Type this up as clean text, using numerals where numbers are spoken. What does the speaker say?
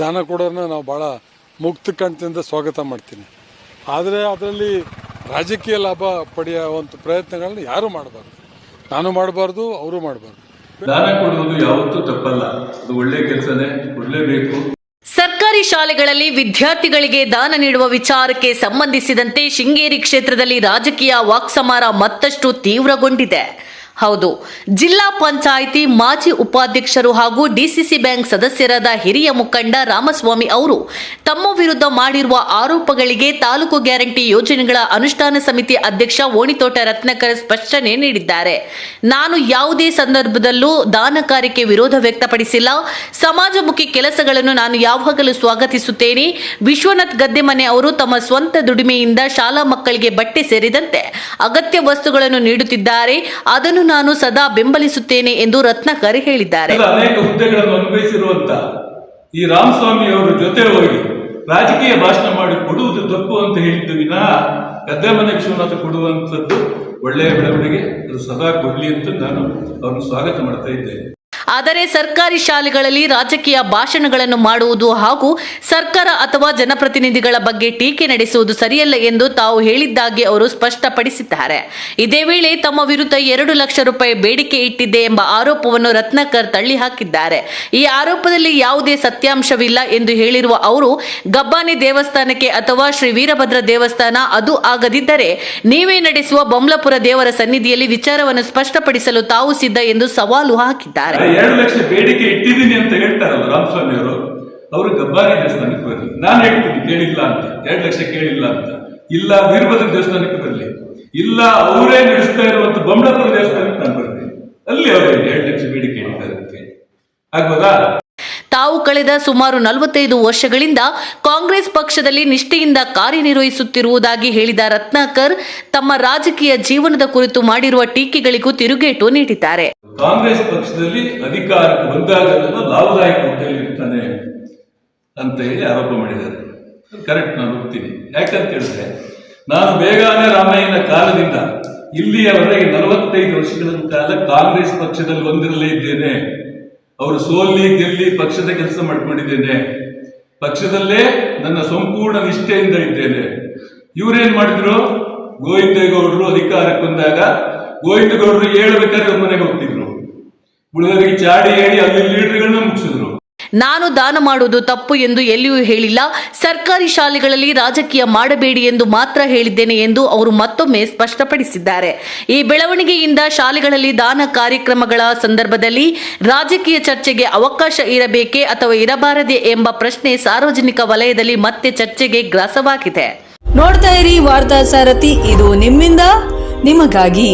ದಾನ ಕೊಡೋದನ್ನ ನಾವು ಭಾಳ ಮುಕ್ತ ಕಂಠದಿಂದ ಸ್ವಾಗತ ಮಾಡ್ತೀನಿ. ಆದರೆ ಅದರಲ್ಲಿ ರಾಜಕೀಯ ಲಾಭ ಪಡೆಯುವಂಥ ಪ್ರಯತ್ನಗಳನ್ನ ಯಾರೂ ಮಾಡಬಾರ್ದು. ನಾನು ಮಾಡಬಾರ್ದು, ಅವರು ಮಾಡಬಾರ್ದು. ದಾನ ಕೊಡುವುದು ಯಾವತ್ತೂ ತಪ್ಪಲ್ಲ, ಅದು ಒಳ್ಳೆ ಕೆಲಸನೇ, ಕೊಡಲೇಬೇಕು. ಸರ್ಕಾರಿ ಶಾಲೆಗಳಲ್ಲಿ ವಿದ್ಯಾರ್ಥಿಗಳಿಗೆ ದಾನ ನೀಡುವ ವಿಚಾರಕ್ಕೆ ಸಂಬಂಧಿಸಿದಂತೆ ಶೃಂಗೇರಿ ಕ್ಷೇತ್ರದಲ್ಲಿ ರಾಜಕೀಯ ವಾಕ್ಸಮರ ಮತ್ತಷ್ಟು ತೀವ್ರಗೊಂಡಿದೆ. ಹೌದು, ಜಿಲ್ಲಾ ಪಂಚಾಯಿತಿ ಮಾಜಿ ಉಪಾಧ್ಯಕ್ಷರು ಹಾಗೂ ಡಿಸಿಸಿ ಬ್ಯಾಂಕ್ ಸದಸ್ಯರಾದ ಹಿರಿಯ ಮುಖಂಡ ರಾಮಸ್ವಾಮಿ ಅವರು ತಮ್ಮ ವಿರುದ್ಧ ಮಾಡಿರುವ ಆರೋಪಗಳಿಗೆ ತಾಲೂಕು ಗ್ಯಾರಂಟಿ ಯೋಜನೆಗಳ ಅನುಷ್ಠಾನ ಸಮಿತಿ ಅಧ್ಯಕ್ಷ ಓಣಿತೋಟ ರತ್ನಾಕರ್ ಸ್ಪಷ್ಟನೆ ನೀಡಿದ್ದಾರೆ. ನಾನು ಯಾವುದೇ ಸಂದರ್ಭದಲ್ಲೂ ದಾನ ಕಾರ್ಯಕ್ಕೆ ವಿರೋಧ ವ್ಯಕ್ತಪಡಿಸಿಲ್ಲ. ಸಮಾಜಮುಖಿ ಕೆಲಸಗಳನ್ನು ನಾನು ಯಾವಾಗಲೂ ಸ್ವಾಗತಿಸುತ್ತೇನೆ. ವಿಶ್ವನಾಥ್ ಗದ್ದೆಮನೆ ಅವರು ತಮ್ಮ ಸ್ವಂತ ದುಡಿಮೆಯಿಂದ ಶಾಲಾ ಮಕ್ಕಳಿಗೆ ಬಟ್ಟೆ ಸೇರಿದಂತೆ ಅಗತ್ಯ ವಸ್ತುಗಳನ್ನು ನೀಡುತ್ತಿದ್ದಾರೆ. ಅದನ್ನು ನಾನು ಸದಾ ಬೆಂಬಲಿಸುತ್ತೇನೆ ಎಂದು ರತ್ನಾಕರ್ ಹೇಳಿದ್ದಾರೆ. ಅನೇಕ ಹುದ್ದೆಗಳನ್ನು ಅನುಭವಿಸಿರುವಂತ ಈ ರಾಮಸ್ವಾಮಿ ಅವರ ಜೊತೆ ಹೋಗಿ ರಾಜಕೀಯ ಭಾಷಣ ಮಾಡಿ ಕೊಡುವುದು ತಪ್ಪು ಅಂತ ಹೇಳಿದ್ದು ವಿನಃ ಗದ್ದೆಮನೆ ವಿಶ್ವನಾಥ ಕೊಡುವಂಥದ್ದು ಒಳ್ಳೆಯ ಬೆಳವಣಿಗೆ, ಅದು ಸದಾ ಕೊಡ್ಲಿ ಅಂತ ನಾನು ಅವ್ರನ್ನು ಸ್ವಾಗತ ಮಾಡ್ತಾ ಇದ್ದೇನೆ. ಆದರೆ ಸರ್ಕಾರಿ ಶಾಲೆಗಳಲ್ಲಿ ರಾಜಕೀಯ ಭಾಷಣಗಳನ್ನು ಮಾಡುವುದು ಹಾಗೂ ಸರ್ಕಾರ ಅಥವಾ ಜನಪ್ರತಿನಿಧಿಗಳ ಬಗ್ಗೆ ಟೀಕೆ ನಡೆಸುವುದು ಸರಿಯಲ್ಲ ಎಂದು ತಾವು ಹೇಳಿದ್ದಾಗಿ ಅವರು ಸ್ಪಷ್ಟಪಡಿಸಿದ್ದಾರೆ. ಇದೇ ವೇಳೆ ತಮ್ಮ ವಿರುದ್ಧ 2 ಲಕ್ಷ ರೂಪಾಯಿ ಬೇಡಿಕೆ ಇಟ್ಟಿದ್ದೆ ಎಂಬ ಆರೋಪವನ್ನು ರತ್ನಾಕರ್ ತಳ್ಳಿ ಹಾಕಿದ್ದಾರೆ. ಈ ಆರೋಪದಲ್ಲಿ ಯಾವುದೇ ಸತ್ಯಾಂಶವಿಲ್ಲ ಎಂದು ಹೇಳಿರುವ ಅವರು, ಗಬ್ಬಾನಿ ದೇವಸ್ಥಾನಕ್ಕೆ ಅಥವಾ ಶ್ರೀ ವೀರಭದ್ರ ದೇವಸ್ಥಾನ ಅದು ಆಗದಿದ್ದರೆ ನೀವೇ ನಡೆಸುವ ಬೊಮ್ಲಾಪುರ ದೇವರ ಸನ್ನಿಧಿಯಲ್ಲಿ ವಿಚಾರವನ್ನು ಸ್ಪಷ್ಟಪಡಿಸಲು ತಾವು ಸಿದ್ಧ ಎಂದು ಸವಾಲು ಹಾಕಿದ್ದಾರೆ. 2 ಲಕ್ಷ ಬೇಡಿಕೆ ಇಟ್ಟಿದ್ದೀನಿ ಅಂತ ಹೇಳ್ತಾರಲ್ಲ ರಾಮಸ್ವಾಮಿ ಅವರು ಗಬ್ಬಾರಿ ದೇವಸ್ಥಾನಕ್ಕೆ ಬರಲಿ. ನಾನು ಹೇಳ್ತೀನಿ ಕೇಳಿಲ್ಲ ಅಂತ, 2 ಲಕ್ಷ ಕೇಳಿಲ್ಲ ಅಂತ. ಇಲ್ಲ ವೀರಭದ್ರ ದೇವಸ್ಥಾನಕ್ಕೆ ಬರಲಿ, ಇಲ್ಲ ಅವರೇ ನಡೆಸ್ತಾ ಇರುವಂತ ಬೊಮ್ಲಾಪುರ ದೇವಸ್ಥಾನಕ್ಕೆ ನಾನು ಬರ್ತೀನಿ. ಅಲ್ಲಿ ಅವರಿಗೆ 2 ಲಕ್ಷ ಬೇಡಿಕೆ ಇಟ್ಟಿದ್ದಾರೆ, ಆಗ್ಬೋದಾ? ತಾವು ಕಳೆದ ಸುಮಾರು 45 ವರ್ಷಗಳಿಂದ ಕಾಂಗ್ರೆಸ್ ಪಕ್ಷದಲ್ಲಿ ನಿಷ್ಠೆಯಿಂದ ಕಾರ್ಯನಿರ್ವಹಿಸುತ್ತಿರುವುದಾಗಿ ಹೇಳಿದ ರತ್ನಾಕರ್ ತಮ್ಮ ರಾಜಕೀಯ ಜೀವನದ ಕುರಿತು ಮಾಡಿರುವ ಟೀಕೆಗಳಿಗೂ ತಿರುಗೇಟು ನೀಡಿದ್ದಾರೆ. ಕಾಂಗ್ರೆಸ್ ಪಕ್ಷದಲ್ಲಿ ಅಧಿಕಾರಕ್ಕೆ ಬಂದಾಗ ಲಾಭದಾಯಕ ಹುದ್ದೆಯಲ್ಲಿ ಇರ್ತಾನೆ ಅಂತ ಹೇಳಿ ಆರೋಪ ಮಾಡಿದ್ದಾರೆ. ಕರೆಕ್ಟ್, ನಾನು ಒಪ್ತೀನಿ. ಯಾಕಂತ ಹೇಳಿದ್ರೆ ನಾನು ಬೇಗನೆ ರಾಮಯ್ಯನ ಕಾಲದಿಂದ ಇಲ್ಲಿಯವರೆಗೆ 45 ವರ್ಷಗಳ ಕಾಲ ಕಾಂಗ್ರೆಸ್ ಪಕ್ಷದಲ್ಲಿ ಒಂದಿರಲೇ ಇದ್ದೇನೆ. ಅವರು ಸೋಲ್ಲಿ ಗೆಲ್ಲಿ ಪಕ್ಷದ ಕೆಲಸ ಮಾಡ್ಕೊಂಡಿದ್ದೇನೆ. ಪಕ್ಷದಲ್ಲೇ ನನ್ನ ಸಂಪೂರ್ಣ ನಿಷ್ಠೆಯಿಂದ ಇದ್ದೇನೆ. ಇವರೇನ್ ಮಾಡಿದ್ರು, ಗೋವಿಂದೇಗೌಡರು ಅಧಿಕಾರಕ್ಕೆ ಬಂದಾಗ ಗೋವಿಂದಗೌಡರು ಹೇಳ್ಬೇಕಾದ್ರೆ ಮನೆಗೆ ಹೋಗ್ತಿದ್ರು, ಉಳಿದವರಿಗೆ ಚಾಡಿ ಹೇಳಿ ಅಲ್ಲಿ ಲೀಡರ್ಗಳನ್ನ ಮುಗಿಸಿದ್ರು. ನಾನು ದಾನ ಮಾಡುವುದು ತಪ್ಪು ಎಂದು ಎಲ್ಲಿಯೂ ಹೇಳಿಲ್ಲ. ಸರ್ಕಾರಿ ಶಾಲೆಗಳಲ್ಲಿ ರಾಜಕೀಯ ಮಾಡಬೇಡಿ ಎಂದು ಮಾತ್ರ ಹೇಳಿದ್ದೇನೆ ಎಂದು ಅವರು ಮತ್ತೊಮ್ಮೆ ಸ್ಪಷ್ಟಪಡಿಸಿದ್ದಾರೆ. ಈ ಬೆಳವಣಿಗೆಯಿಂದ ಶಾಲೆಗಳಲ್ಲಿ ದಾನ ಕಾರ್ಯಕ್ರಮಗಳ ಸಂದರ್ಭದಲ್ಲಿ ರಾಜಕೀಯ ಚರ್ಚೆಗೆ ಅವಕಾಶ ಇರಬೇಕೇ ಅಥವಾ ಇರಬಾರದೇ ಎಂಬ ಪ್ರಶ್ನೆ ಸಾರ್ವಜನಿಕ ವಲಯದಲ್ಲಿ ಮತ್ತೆ ಚರ್ಚೆಗೆ ಗ್ರಾಸವಾಗಿದೆ. ನೋಡ್ತಾ ಇರಿ ವಾರ್ತಾ ಸಾರಥಿ, ಇದು ನಿಮ್ಮಿಂದ ನಿಮಗಾಗಿ.